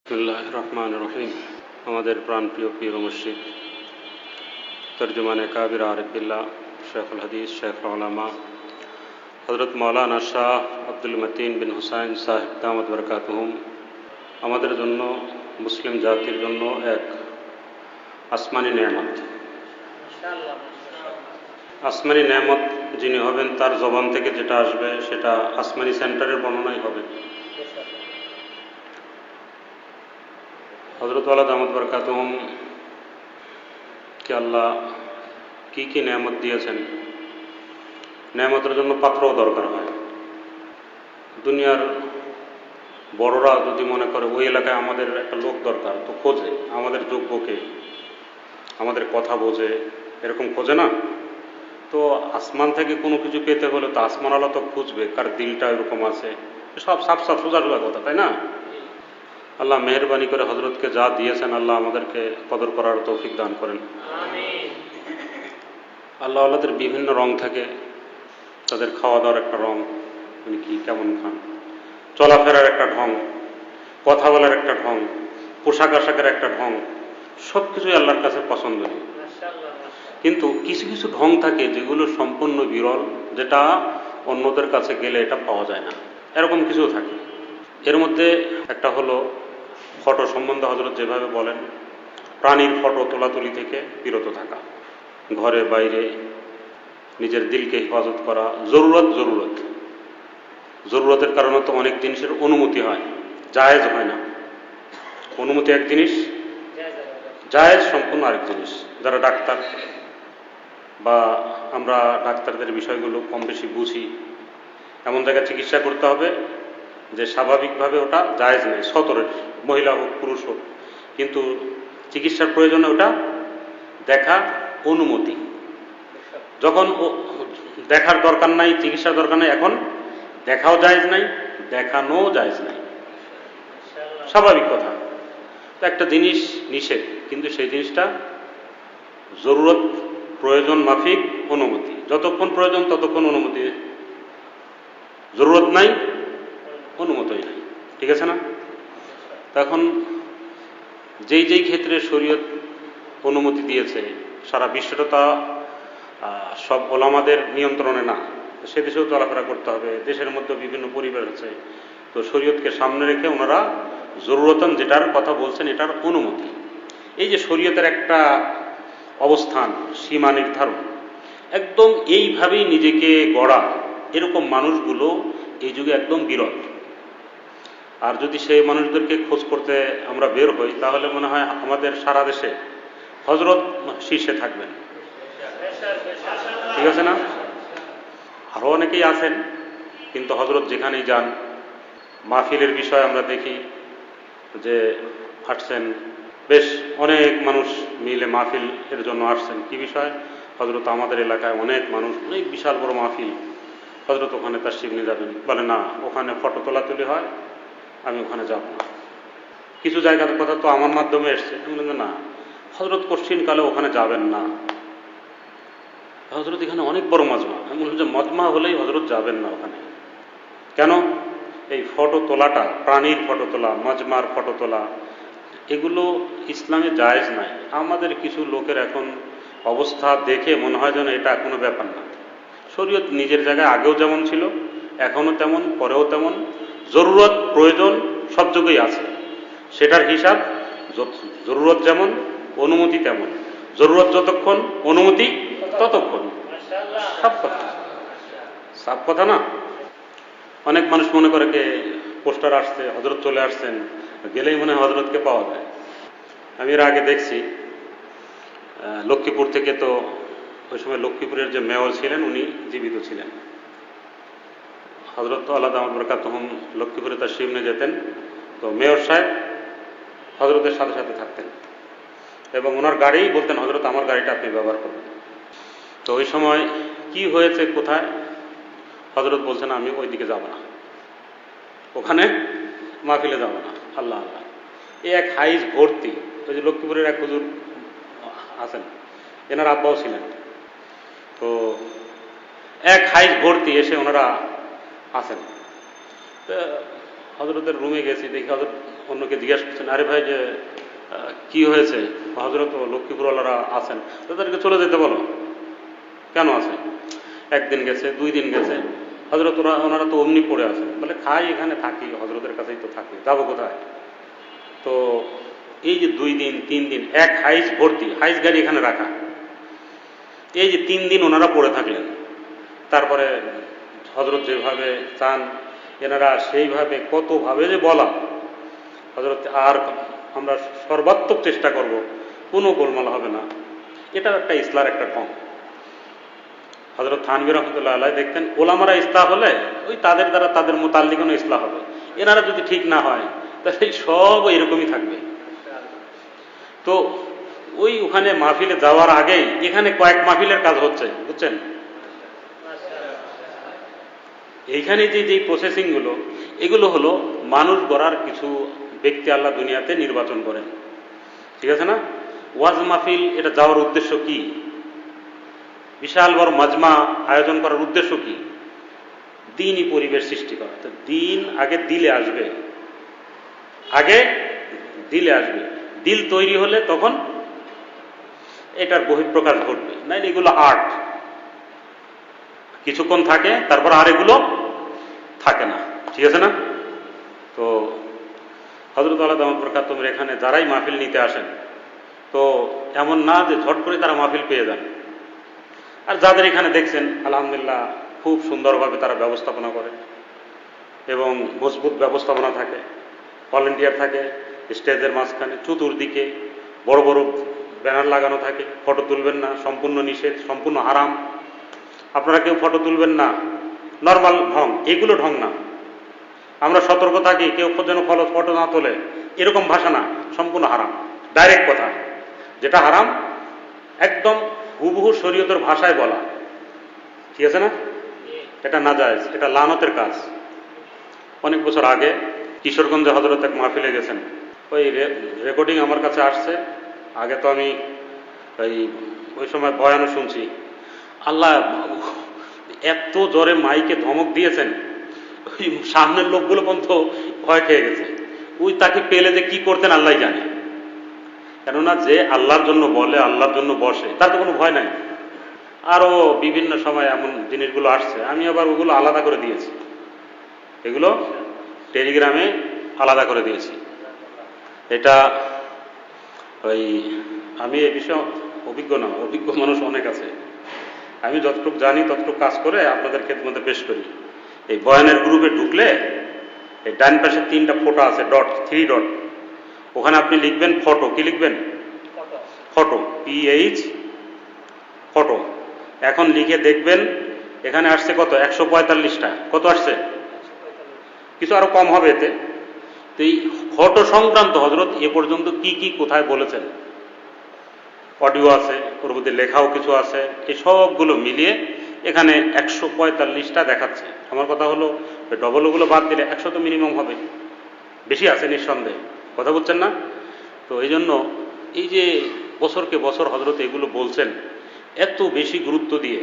বিসমিল্লাহির রহমানির রহিম। আমাদের প্রাণপ্রিয় পীর ও মুর্শিদ তর্জমানে কাবির আরিফ বিল্লাহ শেখুল হাদিস শেখুল উলামা হযরত মাওলানা শাহ আব্দুল মতিন বিন হুসাইন সাহেব দামাত বরকাতুহুম আমাদের জন্য, মুসলিম জাতির জন্য এক আসমানি নেয়ামত। আসমানি নেয়ামত যিনি হবেন, তার জবান থেকে যেটা আসবে সেটা আসমানি সেন্টারের বর্ণনাই হবে। হযরত ওয়ালা দামাত বরকাতুহুম কে আল্লাহ কি কি নেয়ামত দিয়েছেন। নেয়ামতের জন্য পাত্রও দরকার হয়। দুনিয়ার বড়রা যদি মনে করে ওই এলাকায় আমাদের একটা লোক দরকার, তো খোঁজে আমাদের যোগ্যকে, আমাদের কথা বোঝে, এরকম খোঁজে না? তো আসমান থেকে কোনো কিছু পেতে হলে তো আসমানওয়ালা তো খুঁজবে কার দিলটা এরকম আছে। সব সাফ সাফ সোজা সোজা কথা, তাই না? আল্লাহ মেহরবানি করে হযরতকে যা দিয়েছেন, আল্লাহ আমাদেরকে কদর করার তৌফিক দান করেন। আল্লাহ আল্লাহদের বিভিন্ন রং থাকে। তাদের খাওয়া দাওয়ার একটা রং, উনি কি কেমন খান, চলাফেরার একটা ঢং, কথা বলার একটা ঢং, পোশাক আশাকের একটা ঢং, সব কিছুই আল্লাহর কাছে পছন্দনীয়। কিন্তু কিছু কিছু ঢং থাকে যেগুলো সম্পূর্ণ বিরল, যেটা অন্যদের কাছে গেলে এটা পাওয়া যায় না। এরকম কিছু থাকে। এর মধ্যে একটা হলো ফটো সম্বন্ধে হযরত যেভাবে বলেন, প্রাণীর ফটো তোলাতুলি থেকে বিরত থাকা, ঘরে বাইরে নিজের দিলকে হেফাজত করা। জরুরতের কারণে তো অনেক জিনিসের অনুমতি হয়, জায়েজ হয় না। অনুমতি এক জিনিস, জায়েজ সম্পূর্ণ আরেক জিনিস। যারা ডাক্তার বা আমরা ডাক্তারদের বিষয়গুলো কম বেশি বুঝি, এমন জায়গায় চিকিৎসা করতে হবে যে স্বাভাবিকভাবে ওটা জায়েজ নেই, সতরের, মহিলা হোক পুরুষ হোক, কিন্তু চিকিৎসার প্রয়োজনে ওটা দেখা অনুমতি। যখন দেখার দরকার নাই, চিকিৎসার দরকার নাই, এখন দেখাও জায়েজ নাই, দেখানো জায়েজ নাই, স্বাভাবিক কথা। তো একটা জিনিস নিষেধ, কিন্তু সেই জিনিসটা জরুরত, প্রয়োজন মাফিক অনুমতি। যতক্ষণ প্রয়োজন ততক্ষণ অনুমতি, জরুরত নাই অনুমতিই নাই। ঠিক আছে না? তখন যেই যেই ক্ষেত্রে শরীয়ত অনুমতি দিয়েছে, সারা বিশ্বটা তা সব ওলামাদের নিয়ন্ত্রণে না, সে দেশেও চলাফেরা করতে হবে। দেশের মধ্যে বিভিন্ন পরিবেশ আছে, তো শরীয়তকে সামনে রেখে ওনারা জরুরতন যেটার কথা বলছেন এটার অনুমতি। এই যে শরীয়তের একটা অবস্থান, সীমা নির্ধারণ, একদম এইভাবেই নিজেকে গড়া এরকম মানুষগুলো এই যুগে একদম বিরল। আর যদি সেই মানুষদেরকে খোঁজ করতে আমরা বের হই, তাহলে মনে হয় আমাদের সারা দেশে হযরত শীর্ষে থাকবেন। ঠিক আছে না? আরও অনেকেই আছেন, কিন্তু হযরত যেখানেই যান, মাহফিলের বিষয় আমরা দেখি যে আসছেন, বেশ অনেক মানুষ মিলে মাহফিল এর জন্য আসছেন। কি বিষয়? হযরত আমাদের এলাকায় অনেক মানুষ, অনেক বিশাল বড় মাহফিল, হযরত ওখানে তাশরিফ নিয়ে যাবেন। বলে না, ওখানে ফটো তোলাতুলি হয়, আমি ওখানে যাব না। কিছু জায়গার কথা তো আমার মাধ্যমে এসছে, আমি বললাম না, হযরত কোশ্চিনকালে ওখানে যাবেন না, হযরত এখানে অনেক বড় মজমা। আমি বললাম যে মজমা হলেই হযরত যাবেন না ওখানে। কেন? এই ফটো তোলাটা, প্রাণীর ফটো তোলা, মজমার ফটো তোলা, এগুলো ইসলামে জায়েজ নাই। আমাদের কিছু লোকের এখন অবস্থা দেখে মনে হয় যেন এটা কোনো ব্যাপার না। শরীয়ত নিজের জায়গায় আগেও যেমন ছিল, এখনও তেমন, পরেও তেমন। জরুরত প্রয়োজন সব যুগেই আছে, সেটার হিসাব জরুরত যেমন, অনুমতি তেমন। জরুরত যতক্ষণ, অনুমতি ততক্ষণ। সব কথা না? অনেক মানুষ মনে করে কে পোস্টার আসছে, হযরত চলে আসছেন, গেলেই মনে হয় হযরতকে পাওয়া যায়। আমি এর আগে দেখছি লক্ষ্মীপুর থেকে, তো ওই সময় লক্ষ্মীপুরের যে মেয়র ছিলেন উনি জীবিত ছিলেন। হযরত আল্লাহ দামাত বরকাতুহুম লক্ষ্মীপুরে তাশরিফ নিয়ে যেতেন, তো মেয়র সাহেব হযরতের সাথে সাথে থাকতেন এবং ওনার গাড়ি বলতেন, হযরত আমার গাড়িটা আপনি ব্যবহার করবেন। তো ওই সময় কি হয়েছে, কোথায়, হযরত বলছেন আমি ওই দিকে যাব না, ওখানে মাহফিলে যাব না। আল্লাহ আল্লাহ, এই এক হাইজ ভর্তি। ওই যে লক্ষ্মীপুরের এক হুজুর আছেন, এনার আব্বাও ছিলেন, তো এক হাইজ ভর্তি এসে ওনারা আছেন। হজরতের রুমে গেছি, দেখি হজরত অন্যকে জিজ্ঞাসা করছেন, আরে ভাই যে কি হয়েছে? হজরত লক্ষ্মীপুরওয়ালারা আছেন, তাদেরকে চলে যেতে বলো। কেন আছে? একদিন গেছে, 2 দিন গেছে, হজরত ওনারা তো অমনি পড়ে আছেন। বলে খাই, এখানে থাকি, হজরতের কাছেই তো থাকি, যাবো কোথায়? তো এই যে 2 দিন 3 দিন এক হাইজ ভর্তি, হাইজ গাড়ি এখানে রাখা, এই যে 3 দিন ওনারা পড়ে থাকলেন। তারপরে হজরত যেভাবে চান এনারা সেইভাবে কতভাবে যে বলা, হজরত আর আমরা সর্বাত্মক চেষ্টা করব, কোনো গোলমাল হবে না। এটা একটা ইসলার একটা ঢং। হজরত থানভী রহমতুল্লাহ আলাইহি দেখতেন ওলামারা ইসলাহ হলে ওই তাদের দ্বারা তাদের মুতাল্লিকুন ইসলাহ হবে, এনারা যদি ঠিক না হয় তাহলে সব এরকমই থাকবে। তো ওই ওখানে মাহফিলে যাওয়ার আগেই এখানে কয়েক মাহফিলের কাজ হচ্ছে, বুঝছেন? এইখানে যে প্রসেসিং গুলো, এগুলো হলো মানুষ গড়ার কিছু ব্যক্তি আল্লাহ দুনিয়াতে নির্বাচন করেন, ঠিক আছে না? ওয়াজ মাহফিল এটা যাওয়ার উদ্দেশ্য কি? বিশাল বড় মাজমা আয়োজন করার উদ্দেশ্য কি? দিনই পরিবেশ সৃষ্টি করা। তো দিন আগে দিলে আসবে, আগে দিলে আসবে। দিল তৈরি হলে তখন এটার বহিঃপ্রকাশ ঘটবে। নাইলে এগুলো আর্ট, কিছুক্ষণ থাকে তারপর আর এগুলো থাকে না, ঠিক আছে না? তো হযরত আলা দামাত বরকাতুহুর এখানে যারাই মাহফিল নিতে আসেন, তো এমন না যে ঝট করে তারা মাহফিল পেয়ে যান। আর যাদের এখানে দেখছেন আলহামদুলিল্লাহ খুব সুন্দরভাবে তারা ব্যবস্থাপনা করে এবং মজবুত ব্যবস্থাপনা থাকে, ভলেন্টিয়ার থাকে স্টেজের মাঝখানে, চতুর্দিকে বড় বড় ব্যানার লাগানো থাকে, ফটো তুলবেন না, সম্পূর্ণ নিষেধ, সম্পূর্ণ হারাম, আপনারা কেউ ফটো তুলবেন না, নর্মাল ঢং। এগুলো ঢং না, আমরা সতর্ক থাকি কেউ যেন ফটো না তোলে, এরকম ভাষা না, সম্পূর্ণ হারাম, ডাইরেক্ট কথা। যেটা হারাম একদম হুবহু শরীয়তের ভাষায় বলা, ঠিক আছে না? এটা নাজায়েজ, এটা লানতের কাজ। অনেক বছর আগে কিশোরগঞ্জে হযরত এক মাহফিলে গেছেন, ওই রেকর্ডিং আমার কাছে আসছে। আগে তো আমি ওই সময় বয়ানও শুনছি। আল্লাহ এত জোরে মাইকে ধমক দিয়েছেন, ওই সামনের লোকগুলো পর্যন্ত ভয় খেয়ে গেছে। ওই তাকে পেলে যে কি করতেন আল্লাহ জানে। কেননা যে আল্লাহর জন্য বলে, আল্লাহর জন্য বসে, তার তো কোনো ভয় নাই। আরও বিভিন্ন সময় এমন জিনিসগুলো আসছে, আমি আবার ওগুলো আলাদা করে দিয়েছি, এগুলো টেলিগ্রামে আলাদা করে দিয়েছি। এটা ওই আমি এ বিষয়ে অভিজ্ঞ না, অভিজ্ঞ মানুষ অনেক আছে, আমি যতটুকু জানি ততটুকু কাজ করে আপনাদের খেদমতে পেশ করি। এই বয়ানের গ্রুপে ঢুকলে এই ডান পাশে 3টা ফটো আছে, ডট, 3 ডট, ওখানে আপনি লিখবেন ফটো। কি লিখবেন? Photo, PH photo. এখন লিখে দেখবেন এখানে আসছে কত, 145টা। কত আসছে? কিছু আরো কম হবে এতে। তো এই ফটো সংক্রান্ত হযরত এ পর্যন্ত কি কি কোথায় বলেছেন, অডিও আছে, ওর মধ্যে লেখাও কিছু আছে, এই সবগুলো মিলিয়ে এখানে 145টা দেখাচ্ছে। আমার কথা হলো ডবলগুলো বাদ দিলে 100 তো মিনিমাম হবে, বেশি আছে নিঃসন্দেহে, কথা বলছেন না? তো এই জন্য এই যে বছরকে বছর হযরত এগুলো বলছেন এত বেশি গুরুত্ব দিয়ে,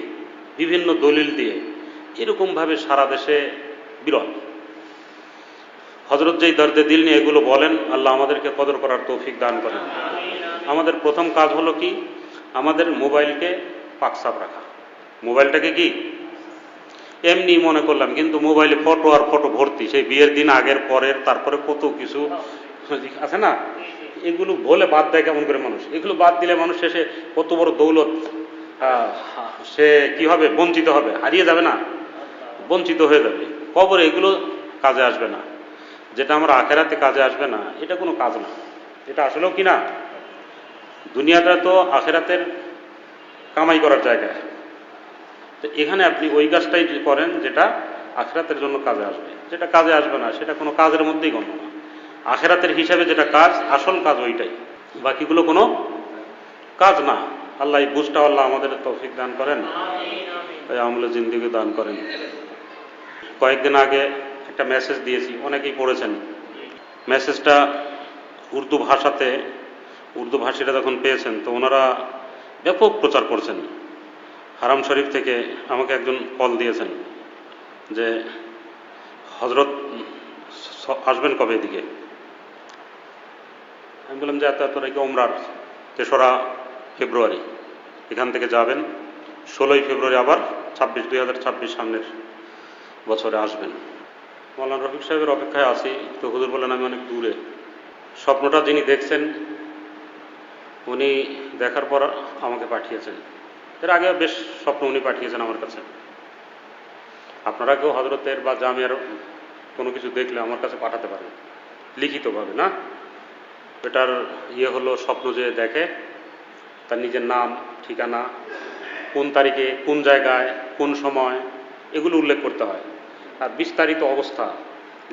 বিভিন্ন দলিল দিয়ে, এরকমভাবে সারা দেশে বিরল। হযরত যেই দর্দে দিল নিয়ে এগুলো বলেন, আল্লাহ আমাদেরকে কদর করার তৌফিক দান করেন। আমাদের প্রথম কাজ হলো কি, আমাদের মোবাইলকে পাকসাপ রাখা। মোবাইলটাকে কি এমনি মনে করলাম, কিন্তু মোবাইলে ফটো আর ফটো ভর্তি, সেই বিয়ের দিন আগের পরের, তারপরে কত কিছু আছে না, এগুলো বলে বাদ দেয় কেমন করে মানুষ। এগুলো বাদ দিলে মানুষ শেষে কত বড় দৌলত সে কি হবে, বঞ্চিত হবে, হারিয়ে যাবে না, বঞ্চিত হয়ে যাবে। কবরে এগুলো কাজে আসবে না। যেটা আমরা আখেরাতে কাজে আসবে না, এটা কোনো কাজ না। এটা আসলেও কি না, দুনিয়াটা তো আখেরাতের কামাই করার জায়গা। তো এখানে আপনি ওই কাজটাই করেন যেটা আখেরাতের জন্য কাজে আসবে। যেটা কাজে আসবে না সেটা কোনো কাজের মধ্যেই গণ্য না। আখেরাতের হিসাবে যেটা কাজ, আসল কাজ ওইটাই, বাকিগুলো কোনো কাজ না। আল্লাহ এই বুঝটা আল্লাহ আমাদের তৌফিক দান করেন, আমলে জিন্দেগি দান করেন। কয়েকদিন আগে একটা মেসেজ দিয়েছি, অনেকেই পড়েছেন মেসেজটা। উর্দু ভাষাতে, উর্দু ভাষীরা যখন পেয়েছেন তো ওনারা ব্যাপক প্রচার করছেন। হারাম শরীফ থেকে আমাকে একজন কল দিয়েছেন যে হযরত আসবেন কবে এদিকে? আমি বললাম যে এত তারিখে ওমরার 3রা ফেব্রুয়ারি এখান থেকে যাবেন, 16ই ফেব্রুয়ারি আবার 2026 সামনের বছরে আসবেন। মৌলানা রফিক সাহেবের অপেক্ষায় আছি। তো হুজুর বললেন আমি অনেক দূরে। স্বপ্নটা যিনি দেখছেন উনি দেখার পর আমাকে পাঠিয়েছেন। এর আগে বেশ স্বপ্ন উনি পাঠিয়েছেন আমার কাছে। আপনারা কেউ হজরতের বা জামিয়ার কোনো কিছু দেখলে আমার কাছে পাঠাতে পারেন লিখিতভাবে, না? এটার হলো স্বপ্ন যে দেখে তার নিজের নাম, ঠিকানা, কোন তারিখে, কোন জায়গায়, কোন সময়, এগুলো উল্লেখ করতে হয়। আর বিস্তারিত অবস্থা,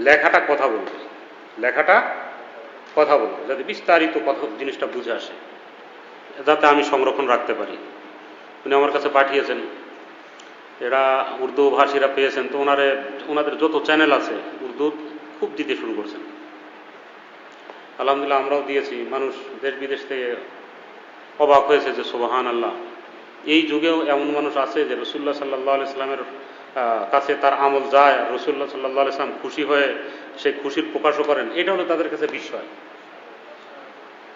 লেখাটা কথা বলবে, লেখাটা কথা বলবে, যাতে বিস্তারিত কথা জিনিসটা বুঝে আসে, যাতে আমি সংরক্ষণ রাখতে পারি। উনি আমার কাছে পাঠিয়েছেন। এরা উর্দু ভাষীরা পেয়েছেন, তো ওনাদের যত চ্যানেল আছে উর্দু খুব দিতে শুরু করছেন। আলহামদুলিল্লাহ আমরাও দিয়েছি। মানুষ দেশ বিদেশ থেকে অবাক হয়েছে যে সুবহান আল্লাহ, এই যুগেও এমন মানুষ আছে যে রসুল্লাহ সাল্লাহ আলাইস্লামের কাছে তার আমল যায়, রসুল্লাহ সাল্লাহ আলাইস্লাম খুশি হয়ে সেই খুশির প্রকাশও করেন। এটা হলো তাদের কাছে বিস্ময়।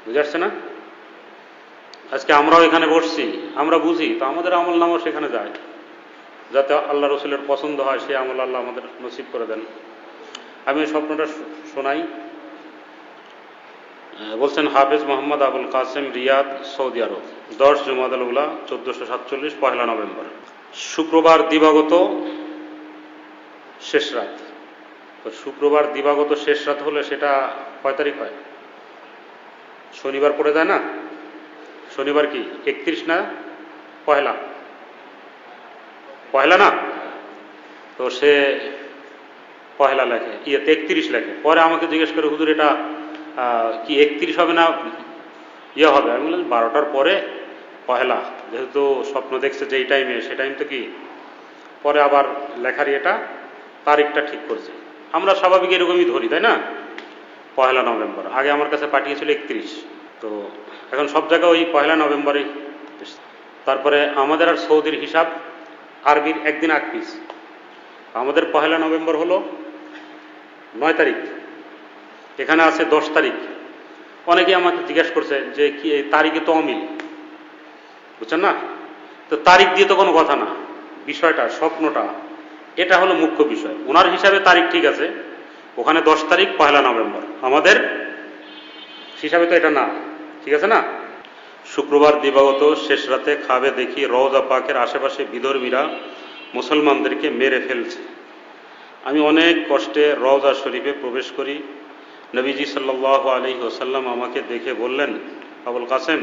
বুঝে আসছে না? আজকে আমরাও এখানে বসছি, আমরা বুঝি, তো আমাদের আমল নামও সেখানে যায়, যাতে আল্লাহ রসুলের পছন্দ হয়, সে আমল আল্লাহ আমাদের নসিব করে দেন। আমি এই স্বপ্নটা শোনাই। বলছেন হাফেজ মোহাম্মদ আবুল কাসেম, রিয়াদ, সৌদি আরব, 10 জুমাদুল উলা 1447, 1 নভেম্বর, শুক্রবার দিবাগত শেষ রাত। তো শুক্রবার দিবাগত শেষ রাত হলে সেটা কয় তারিখ হয়? শনিবার পড়ে যায় না? শনিবার কি 31 না পহেলা? পহেলা না? তো সে পহেলা লেখে, 31 লেখে। পরে আমাকে জিজ্ঞেস করে হুজুর এটা কি 31 হবে না হবে? আমি বললাম 12টার পরে পহেলা, যেহেতু স্বপ্ন দেখছে যে এই টাইমে, সে টাইম তো কি। পরে আবার লেখার এটা তারিখটা ঠিক করছে। আমরা স্বাভাবিক এরকমই ধরি, তাই না? 1 নভেম্বর। আগে আমার কাছে পাঠিয়েছিল 31। তো এখন সব জায়গায় ওই 1 নভেম্বরই। তারপরে আমাদের আর সৌদির হিসাব আরবির একদিন আগ পিস। আমাদের 1 নভেম্বর হলো 9 তারিখ, এখানে আছে 10 তারিখ। অনেকেই আমাকে জিজ্ঞাসা করছে যে কি এই তারিখে তো অমিল, বুঝছেন না? তো তারিখ দিয়ে তো কোনো কথা না, বিষয়টা, স্বপ্নটা, এটা হলো মুখ্য বিষয়। ওনার হিসাবে তারিখ ঠিক আছে, ওখানে 10 তারিখ 1 নভেম্বর, আমাদের হিসাবে তো এটা না, ঠিক আছে না? শুক্রবার দিবাগত শেষ রাতে খাবে দেখি রওজা পাকের আশেপাশে বিধর্মীরা মুসলমানদেরকে মেরে ফেলছে। আমি অনেক কষ্টে রওজা শরীফে প্রবেশ করি। নবীজি সাল্লাল্লাহু আলাইহি ওয়াসাল্লাম আমাকে দেখে বললেন, আবুল কাসেম,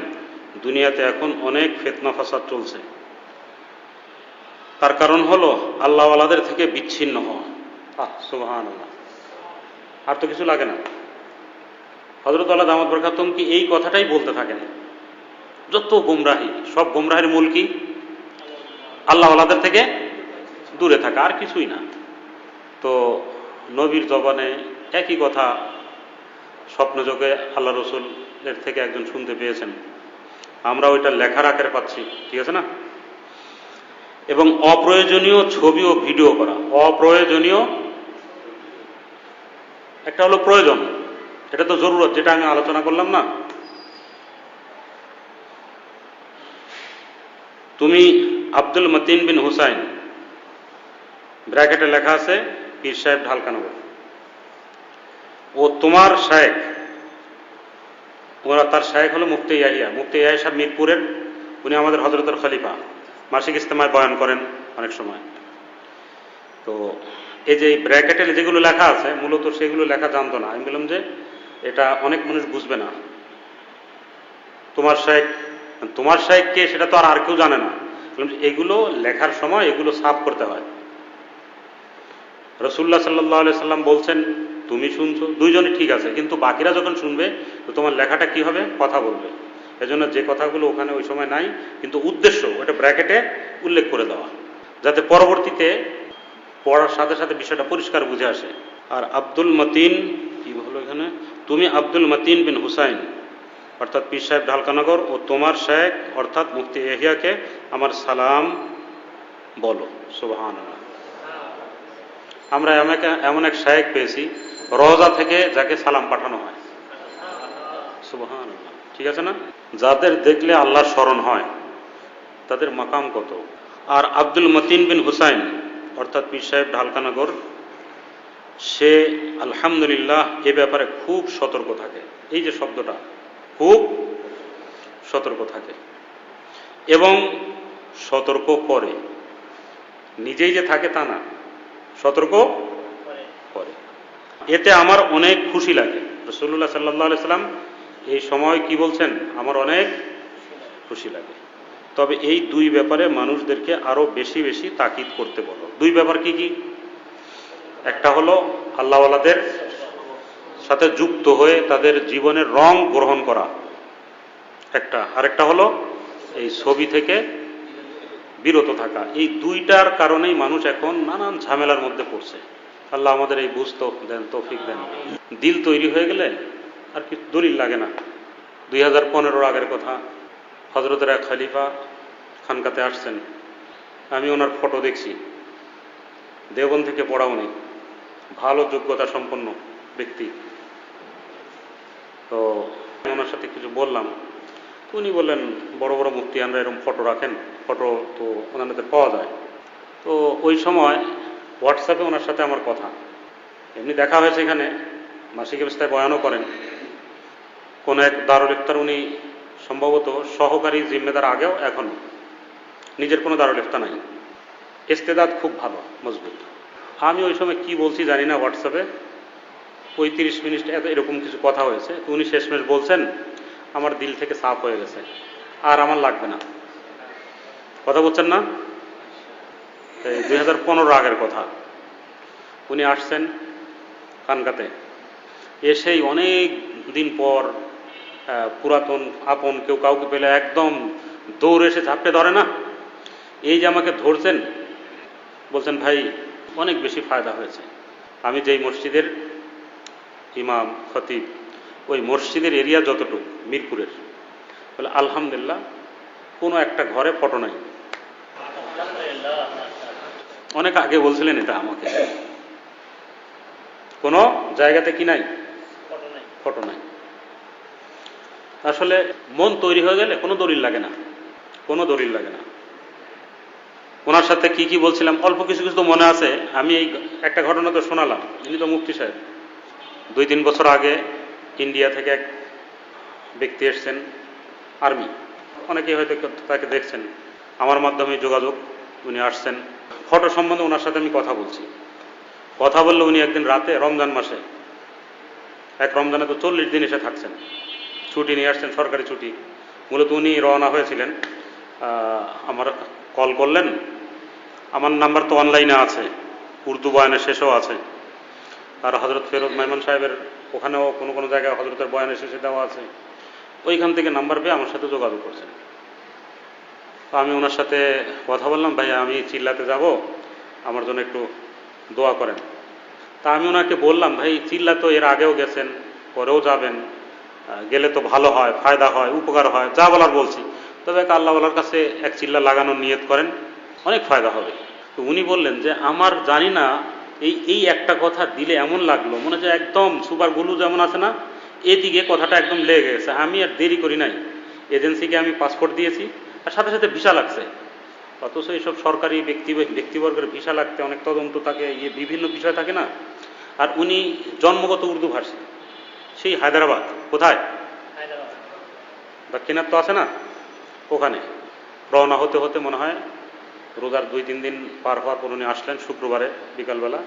দুনিয়াতে এখন অনেক ফিতনা ফাসাদ চলছে, তার কারণ হলো আল্লাহওয়ালাদের থেকে বিচ্ছিন্ন হওয়া। সুবহানাল্লাহ। আর তো কিছু লাগে না। হযরত আল্লাহ দামাত বরকাতুম কি এই কথাটাই বলতে থাকেন। যত গুমরাহি, সব গুমরাহির মূল কি? আল্লাহওয়ালাদের থেকে দূরে থাকা, আর কিছুই না। তো নবীর জবানে একই কথা স্বপ্নযোগে আল্লাহ রসুলের থেকে একজন শুনতে পেয়েছেন, আমরা ওইটা লেখার আকারে পাচ্ছি, ঠিক আছে না? এবং অপ্রয়োজনীয় ছবি ও ভিডিও করা, অপ্রয়োজনীয়, একটা হলো প্রয়োজন, এটা তো জরুরত, যেটা আমি আলোচনা করলাম না। তুমি আব্দুল মতিন বিন হুসাইন, ব্র্যাকেটে লেখা আছে পীর সাহেব ঢালকানগর, ও তোমার শায়েখ, ওরা তার শায়েখ হলো মুফতি ইয়াহিয়া। মুফতি ইয়াহিয়া সাহেব মিরপুরের, উনি আমাদের হযরতের খলিফা, মাসিক ইজতেমায় বয়ান করেন অনেক সময়। তো এই যে ব্র্যাকেটে যেগুলো লেখা আছে, মূলত সেগুলো লেখা জানতো না। আমি বললাম যে এটা অনেক মানুষ বুঝবে না। তোমার শায়েখ, তোমার শায়েখ কে সেটা তো আর কেউ জানে না। এগুলো লেখার সময় এগুলো সাফ করতে হয়। রাসূলুল্লাহ সাল্লাল্লাহু আলাইহি সাল্লাম বলছেন তুমি শুনছো, দুইজনই ঠিক আছে, কিন্তু বাকিরা যখন শুনবে তো তোমার লেখাটা কি হবে? কথা বলবে। এজন্য যে কথাগুলো ওখানে ওই সময় নাই, কিন্তু উদ্দেশ্য ওটা ব্র্যাকেটে উল্লেখ করে দেওয়া, যাতে পরবর্তীতে পড়ার সাথে সাথে বিষয়টা পরিষ্কার বুঝে আসে। আর আব্দুল মতিন কি হলো এখানে, তুমি আব্দুল মতিন বিন হুসাইন অর্থাৎ পীর সাহেব ঢালকানগর ও তোমার শায়েখ অর্থাৎ মুফতি ইয়াহিয়াকে আমার সালাম বলো। সুবহানাল্লাহ। আমরা এমন এক শায়েখ পেয়েছি রওজা থেকে যাকে সালাম পাঠানো হয়। সুবহানাল্লাহ, ঠিক আছে না? যাদের দেখলে আল্লাহর স্মরণ হয় তাদের মাকাম কত। আর আব্দুল মতিন বিন হুসাইন অর্থাৎ পীর সাহেব ঢালকানগর, সে আলহামদুলিল্লাহ এ ব্যাপারে খুব সতর্ক থাকে। এই যে শব্দটা, খুব সতর্ক থাকে এবং সতর্ক করে। নিজেই যে থাকে তা না, সতর্ক করে। এতে আমার অনেক খুশি লাগে। রাসূলুল্লাহ সাল্লাল্লাহু আলাইহি সাল্লাম এই সময় কি বলছেন, আমার অনেক খুশি লাগে। তবে এই দুই ব্যাপারে মানুষদেরকে আরো বেশি বেশি তাকিদ করতে বলো। দুই ব্যাপার কি কি? একটা হলো আল্লাহওয়ালাদের সাথে যুক্ত হয়ে তাদের জীবনের রং গ্রহণ করা একটা, আরেকটা হলো এই ছবি থেকে বিরত থাকা। এই দুইটার কারণেই মানুষ এখন নানান ঝামেলার মধ্যে পড়ছে। আল্লাহ আমাদের এই বুঝ দেন, তৌফিক দেন। দিল তৈরি হয়ে গেলে আর কি দলিল লাগে না। 2015 আগের কথা, হজরতের এক খলিফা খানকাতে আসছেন। আমি ওনার ফটো দেখছি, দেওবন্দ থেকে পড়া, উনি ভালো যোগ্যতা সম্পন্ন ব্যক্তি। তো ওনার সাথে কিছু বললাম, উনি বললেন বড় বড় মুফতিয়ানরা এরকম ফটো রাখেন, ফটো তো ওনাদের পাওয়া যায়। তো ওই সময় হোয়াটসঅ্যাপে ওনার সাথে আমার কথা, এমনি দেখা হয়েছে। এখানে মাসিক অবস্থায় বয়ানও করেন। কোন এক দারুল ইফতার, উনি সম্ভবত সহকারী জিম্মেদার আগেও এখনো, নিজের কোনো দারুল ইফতার নাই। ইস্তেদাদ খুব ভালো, মজবুত। আমি ওই সময় কি বলছি জানি না, হোয়াটসঅ্যাপে 35 মিনিট এরকম কিছু কথা হয়েছে। উনি শেষমেশ বলছেন আমার দিল থেকে সাফ হয়ে গেছে, আর আমার লাগবে না। কথা বলছেন না? এই 2015 আগের কথা। উনি আসছেন খানকাতে, এসেই অনেক দিন পর পুরাতন আপন কেউ কাউকে পেলে একদম দৌড়ে এসে ঝাপটে ধরে না, এই যে আমাকে ধরছেন, বলছেন ভাই অনেক বেশি ফায়দা হয়েছে। আমি যেই মসজিদের ইমাম খতিব, ওই মসজিদের এরিয়া যতটুকু মিরপুরের, বলে আলহামদুলিল্লাহ কোনো একটা ঘরে ফটো নাই। অনেক আগে বলছিলেন এটা আমাকে, কোনো জায়গাতে কি নাই, ফটো নাই। আসলে মন তৈরি হয়ে গেলে কোনো দলিল লাগে না, কোনো দলিল লাগে না। ওনার সাথে কি কি বলছিলাম অল্প কিছু কিছু তো মনে আছে। আমি এই একটা ঘটনা তো শোনালাম, ইনি তো মুফতি সাহেব। 2-3 বছর আগে ইন্ডিয়া থেকে এক ব্যক্তি এসছেন, আর্মি, অনেকেই হয়তো তাকে দেখছেন, আমার মাধ্যমে যোগাযোগ। উনি আসছেন, ফটো সম্বন্ধে ওনার সাথে আমি কথা বলছি। কথা বললে উনি একদিন রাতে, রমজান মাসে, এক রমজানে তো 40 দিন এসে থাকছেন, ছুটি নিয়ে আসছেন, সরকারি ছুটি। মূলত উনি রওনা হয়েছিলেন, আমার কল করলেন। আমার নাম্বার তো অনলাইনে আছে, উর্দু বয়ানের শেষেও আছে, আর হজরত ফেরোজ মেহমান সাহেবের ওখানেও কোনো কোনো জায়গায় হজরতের বয়ানের শেষে দেওয়া আছে। ওইখান থেকে নাম্বার পেয়ে আমার সাথে যোগাযোগ করছেন। তো আমি ওনার সাথে কথা বললাম, ভাই আমি চিল্লাতে যাব, আমার জন্য একটু দোয়া করেন। তা আমি ওনাকে বললাম, ভাই চিল্লা তো এর আগেও গেছেন, পরেও যাবেন, গেলে তো ভালো হয়, ফায়দা হয়, উপকার হয়, যা বলার বলছি। তবে আল্লাহওয়ালার কাছে এক চিল্লা লাগানোর নিয়ত করেন, অনেক ফায়দা হবে। তো উনি বললেন যে আমার জানি না, এই একটা কথা দিলে এমন লাগলো, মনে হয় একদম সুপার গুলু যেমন আছে না, এদিকে কথাটা একদম লেগে গেছে। আমি আর দেরি করি নাই, এজেন্সিকে আমি পাসপোর্ট দিয়েছি, আর সাথে সাথে ভিসা লাগছে। অথচ এইসব সরকারি ব্যক্তিবর্গের ভিসা লাগতে অনেক তদন্ত থাকে, বিভিন্ন বিষয় থাকে না। আর উনি জন্মগত উর্দু ভাষী, সেই হায়দ্রাবাদ, কোথায় দাক্ষিণাত্য আছে না, ওখানে রওনা হতে হতে মনে হয় রোজার 2-3 দিন পার হওয়ার পর উনি আসলেন শুক্রবারে বিকালবেলা।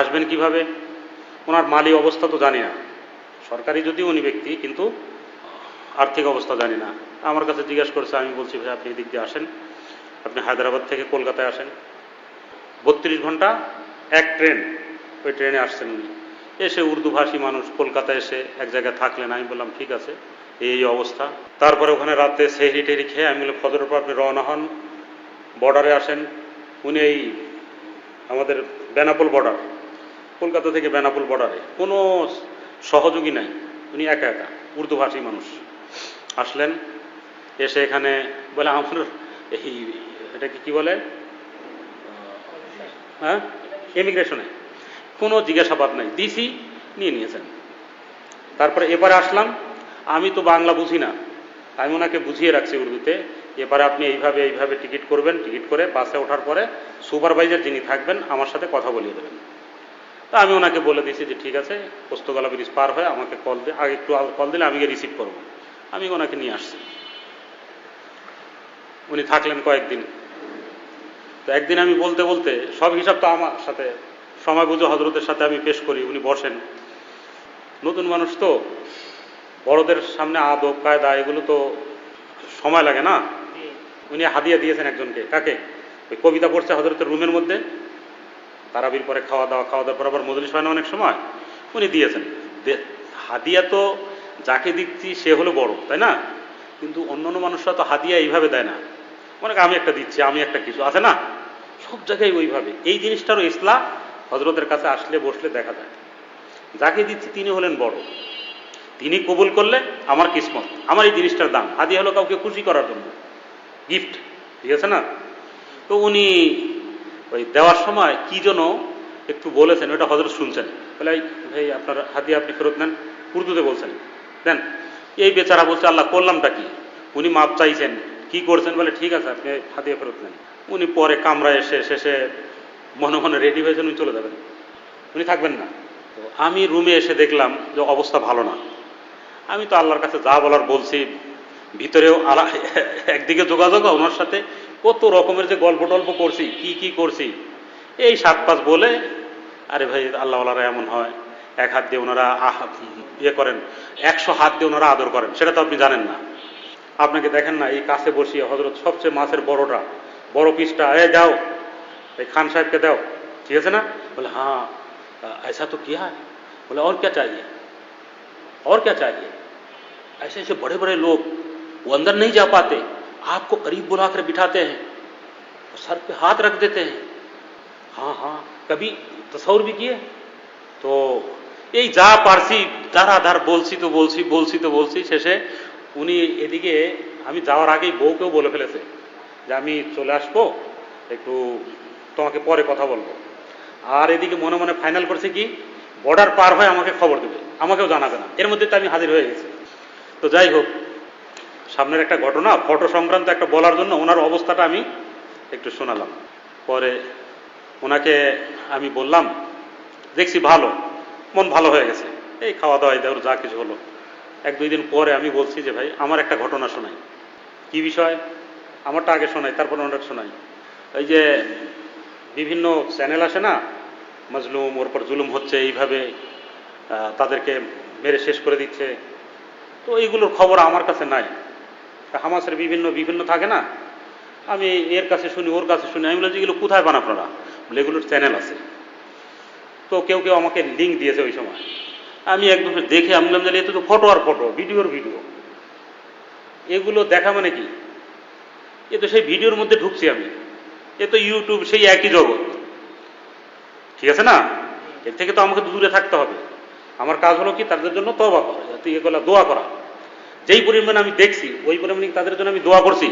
আসবেন কিভাবে, ওনার মালি অবস্থা তো জানি না, সরকারি যদিও উনি ব্যক্তি, কিন্তু আর্থিক অবস্থা জানি না। আমার কাছে জিজ্ঞাসা করেছে, আমি বলছি ভাই আপনি এদিক দিয়ে আসেন, আপনি হায়দ্রাবাদ থেকে কলকাতায় আসেন, 32 ঘন্টা এক ট্রেন, ওই ট্রেনে আসছেন উনি। এসে উর্দু ভাষী মানুষ, কলকাতায় এসে এক জায়গায় থাকলেন। আমি বললাম ঠিক আছে, এই অবস্থা। তারপরে ওখানে রাতে সেহরি টেহরি খেয়ে আমি বললাম ফজরের পর আপনি রওনা হন, বর্ডারে আসেন। উনি এই আমাদের বেনাপোল বর্ডার, কলকাতা থেকে বেনাপোল বর্ডারে, কোনো সহযোগী নাই, উনি একা একা উর্দু ভাষী মানুষ। আসলেন, এসে এখানে বলে আমার এই এটাকে কি বলে, হ্যাঁ, কোনো জিজ্ঞাসাবাদ নাই, দিছি, নিয়ে নিয়েছেন। তারপরে এবারে আসলাম, আমি তো বাংলা বুঝি না, আমি ওনাকে বুঝিয়ে রাখছি উর্দুতে, এবারে আপনি এইভাবে এইভাবে টিকিট করবেন, টিকিট করে বাসে ওঠার পরে সুপারভাইজার যিনি থাকবেন আমার সাথে কথা বলিয়ে দেবেন। তা আমি ওনাকে বলে দিয়েছি যে ঠিক আছে, পোস্তগোলা ব্রিজ পার হয়ে আমাকে কল দিয়ে আগে একটু কল দিলে আমি গিয়ে রিসিভ করবো। আমি ওনাকে নিয়ে আসছি, উনি থাকলেন কয়েকদিন। তো একদিন আমি বলতে বলতে সব হিসাব তো আমার সাথে সময় বুঝে হজরতের সাথে আমি পেশ করি, উনি বসেন। নতুন মানুষ তো, বড়দের সামনে আদব কায়দা এগুলো তো সময় লাগে না। উনি হাদিয়া দিয়েছেন একজনকে, কাকে? ওই কবিতা পড়ছে হজরতের রুমের মধ্যে, তারাবির পরে খাওয়া দাওয়ার পর আবার মজলিস হয় না অনেক সময়, উনি দিয়েছেন। হাদিয়া তো যাকে দিচ্ছি সে হলো বড়, তাই না? কিন্তু অন্যান্য মানুষরা তো হাদিয়া এইভাবে দেয় না, মনে আমি একটা দিচ্ছি, আমি একটা কিছু আছে না, সব জায়গায় ওইভাবে। এই জিনিসটারও ইসলাম হজরতের কাছে আসলে বসলে দেখা যায়। যাকে দিচ্ছি তিনি হলেন বড়, তিনি কবুল করলে আমার কিসমত, আমার এই জিনিসটার দাম। হাদিয়া হলো কাউকে খুশি করার জন্য, গিফট, ঠিক আছে না? তো উনি ওই দেওয়ার সময় কি যেন একটু বলেছেন, ওটা হজরত শুনছেন, বলে ভাই আপনার হাদিয়া আপনি ফেরত নেন, উর্দুতে বলছেন, দেন। এই বেচারা বলছে আল্লাহ করলামটা কি? উনি মাপ চাইছেন, কি করছেন? বলে ঠিক আছে আপনি হাদিয়া ফেরত নেন। উনি পরে কামরায় এসে শেষে মনে মনে রেডি হয়েছেন, উনি চলে যাবেন, উনি থাকবেন না। তো আমি রুমে এসে দেখলাম যে অবস্থা ভালো না। আমি তো আল্লাহর কাছে যা বলার বলছি, ভিতরেও একদিকে যোগাযোগ ওনার সাথে কত রকমের যে গল্প টল্প করছি, কি করছি, এই 7-5 বলে, আরে ভাই আল্লাহওয়ালারা এমন হয়, এক হাত দিয়ে ওনারা ইয়ে করেন, 100 হাত দিয়ে ওনারা আদর করেন, সেটা তো আপনি জানেন না। আপনাকে দেখেন না, এই কাছে বসিয়ে হজরত সবচেয়ে মাছের বড়টা, বড় পিসটা, দাও এই খান সাহেবকে দাও, ঠিক আছে না? বলে হ্যাঁ ऐसा तो किया है। बोले और क्या चाहिए, और क्या चाहिए? ऐसे ऐसे बड़े बड़े लोग वो अंदर नहीं जा पाते, आपको करीब बुलाकर बिठाते हैं, सर पे हाथ रख देते हैं। हाँ हाँ कभी तस्वुर भी किए? तो এই যা পারছি ধারাধার বলছি শেষে উনি এদিকে, আমি যাওয়ার আগেই বউকেও বলে ফেলেছে যে আমি চলে আসবো, একটু তোমাকে পরে কথা বলবো। আর এদিকে মনে মনে ফাইনাল করছে কি, বর্ডার পার হয়ে আমাকে খবর দেবে, আমাকেও জানাবে না। এর মধ্যে তো আমি হাজির হয়ে গেছি। তো যাই হোক, সামনের একটা ঘটনা ফটো সংক্রান্ত একটা বলার জন্য ওনার অবস্থাটা আমি একটু শোনালাম। পরে ওনাকে আমি বললাম, দেখছি ভালো, মন ভালো হয়ে গেছে, এই খাওয়া দাওয়া দেওয়ার যা কিছু হলো। 1-2 দিন পরে আমি বলছি যে ভাই আমার একটা ঘটনা শোনাই। কি বিষয়? আমারটা আগে শোনাই, তারপর ওনার শোনাই। ওই যে বিভিন্ন চ্যানেল আসে না, মজলুম, ওর পর জুলুম হচ্ছে, এইভাবে তাদেরকে মেরে শেষ করে দিচ্ছে, তো এইগুলোর খবর আমার কাছে নাই। হামাসের বিভিন্ন থাকে না, আমি এর কাছে শুনি, ওর কাছে শুনি। আমি বলছি এগুলো কোথায় পান আপনারা? বলে এগুলোর চ্যানেল আছে। তো কেউ আমাকে লিঙ্ক দিয়েছে ওই সময়, আমি একদম দেখে আমি বললাম যে এত তো ফটো আর ফটো, ভিডিওর ভিডিও, এগুলো দেখা মানে কি? এ তো সেই ভিডিওর মধ্যে ঢুকছি আমি, এ তো ইউটিউব সেই একই জগৎ, ঠিক আছে না? এর থেকে তো আমাকে দূরে থাকতে হবে। আমার কাজ হলো কি, তাদের জন্য তওবা করা, যাতে এগুলো দোয়া করা। যেই পরিমাণ আমি দেখছি ওই পরিমাণে তাদের জন্য আমি দোয়া করছি,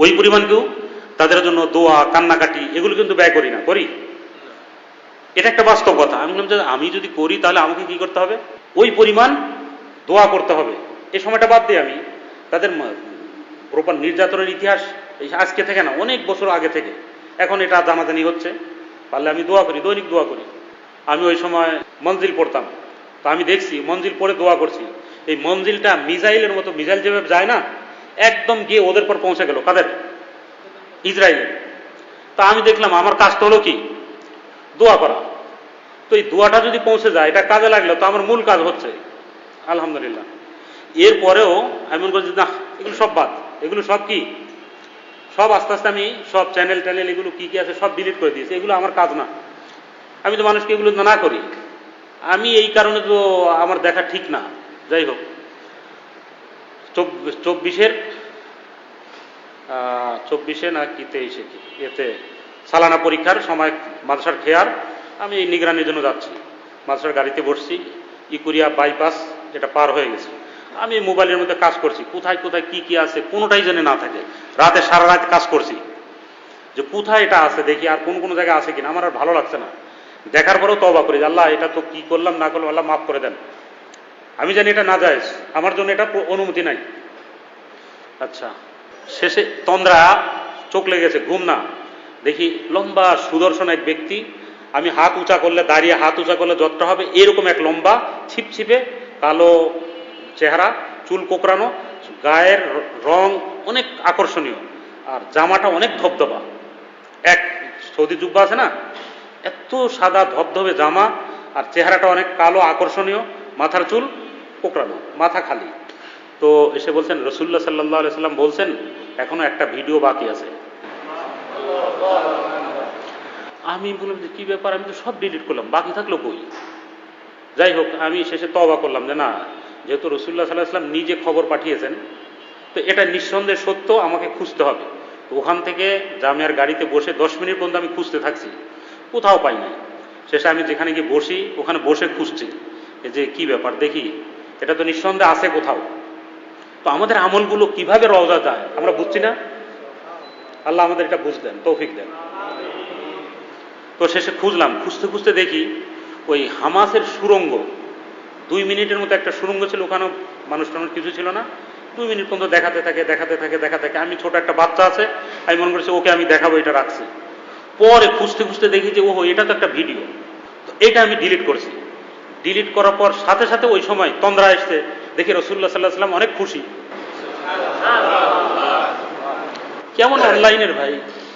ওই পরিমাণ কেউ তাদের জন্য দোয়া কান্নাকাটি এগুলো কিন্তু ব্যয় করি না, করি? এটা একটা বাস্তব কথা। আমি বললাম যে আমি যদি করি তাহলে আমাকে কি করতে হবে? ওই পরিমাণ দোয়া করতে হবে। এই সময়টা বাদ দিয়ে আমি তাদের প্রপার নির্যাতনের ইতিহাস এই আজকে থেকে না, অনেক বছর আগে থেকে এখন এটা জানাজানি হচ্ছে, পারলে আমি দোয়া করি, দৈনিক দোয়া করি। আমি ওই সময় মঞ্জিল পড়তাম, তো আমি দেখছি মঞ্জিল পড়ে দোয়া করছি, এই মঞ্জিলটা মিসাইলের মতো, মিসাইল যেভাবে যায় না, একদম গিয়ে ওদের পর পৌঁছে গেল। কাদের? ইসরায়েলের। তা আমি দেখলাম আমার কাজটা হলো কি, দোয়া করা। তো এই দোয়াটা যদি পৌঁছে যায়, এটা কাজে লাগলো, তো আমার মূল কাজ হচ্ছে, আলহামদুলিল্লাহ। এরপরেও আমি মনে করছি না, এগুলো সব বাদ, এগুলো সব কি, সব আস্তে আস্তে আমি সব চ্যানেল এগুলো কি আছে সব ডিলিট করে দিয়েছি। এগুলো আমার কাজ না, আমি তো মানুষকে এগুলো না করি। আমি এই কারণে তো আমার দেখা ঠিক না। যাই হোক, 24 না কি 23 কি এতে সালানা পরীক্ষার সময় মাদ্রাসার খেয়ার, আমি এই নিগরানির জন্য যাচ্ছি, মাদ্রাসার গাড়িতে বসছি, ইকুরিয়া বাইপাস এটা পার হয়ে গেছে। আমি মোবাইলের মধ্যে কাজ করছি, কোথায় কি আছে কোনোটাই যেন না থাকে। রাতে সারা রাত কাজ করছি যে কোথায় এটা আছে দেখি, আর কোন জায়গায় আছে কিনা। আমার আর ভালো লাগছে না, দেখার পরেও তওবা করি, আল্লাহ এটা তো কি করলাম না করলাম, আল্লাহ মাফ করে দেন, আমি জানি এটা নাজায়েজ, আমার জন্য এটা অনুমতি নাই। আচ্ছা, শেষে তন্দ্রা, চোখ লেগেছে, ঘুম না, দেখি লম্বা সুদর্শন এক ব্যক্তি, আমি হাত উঁচা করলে, দাঁড়িয়ে হাত উঁচা করলে যতটা হবে এরকম এক লম্বা ছিপছিপে কালো চেহারা, চুল কোকড়ানো, গায়ের রং অনেক আকর্ষণীয়, আর জামাটা অনেক ধবধবা, এক সৌদি জুব্বা আছে না, এত সাদা ধবধবে জামা, আর চেহারাটা অনেক কালো আকর্ষণীয়, মাথার চুল কোকড়ানো, মাথা খালি। তো এসে বলছেন, রসুল্লাহ সাল্লাহ আলাইহি সাল্লাম বলছেন এখনো একটা ভিডিও বাকি আছে। আমি বললাম যে কি ব্যাপার, আমি তো সব ডিলিট করলাম, বাকি থাকলো কই? যাই হোক, আমি শেষে তওবা করলাম যে না, যেহেতু রসুল্লাহ সাল্লাহ সাল্লাম নিজে খবর পাঠিয়েছেন, তো এটা নিঃসন্দেহে সত্য, আমাকে খুঁজতে হবে। তো ওখান থেকে জামিয়ার গাড়িতে বসে 10 মিনিট পর্যন্ত আমি খুঁজতে থাকছি, কোথাও পাই নাই। শেষে আমি যেখানে গিয়ে বসি, ওখানে বসে খুঁজছি যে কি ব্যাপার, দেখি এটা তো নিঃসন্দেহে আছে কোথাও। তো আমাদের আমলগুলো কিভাবে রওজা যায় আমরা বুঝছি না, আল্লাহ আমাদের এটা বুঝলেন, তৌফিক দেন। তো শেষে খুঁজলাম, খুঁজতে খুঁজতে দেখি ওই হামাসের সুড়ঙ্গ, 2 মিনিটের মতো একটা সুড়ঙ্গ ছিল, ওখানেও মানুষ টানুষ কিছু ছিল না, 2 মিনিট পর্যন্ত দেখাতে থাকে। আমি ছোট একটা বাচ্চা আছে, আমি মনে করছি ওকে আমি দেখাবো, এটা রাখছি। পরে খুঁজতে খুঁজতে দেখি যে ওহো, এটা তো একটা ভিডিও। তো এটা আমি ডিলিট করেছি। ডিলিট করার পর সাথে সাথে ওই সময় তন্দ্রা এসছে, দেখি রাসূলুল্লাহ সাল্লাল্লাহু আলাইহি ওয়াসাল্লাম অনেক খুশি। কেমন অনলাইনের ভাই,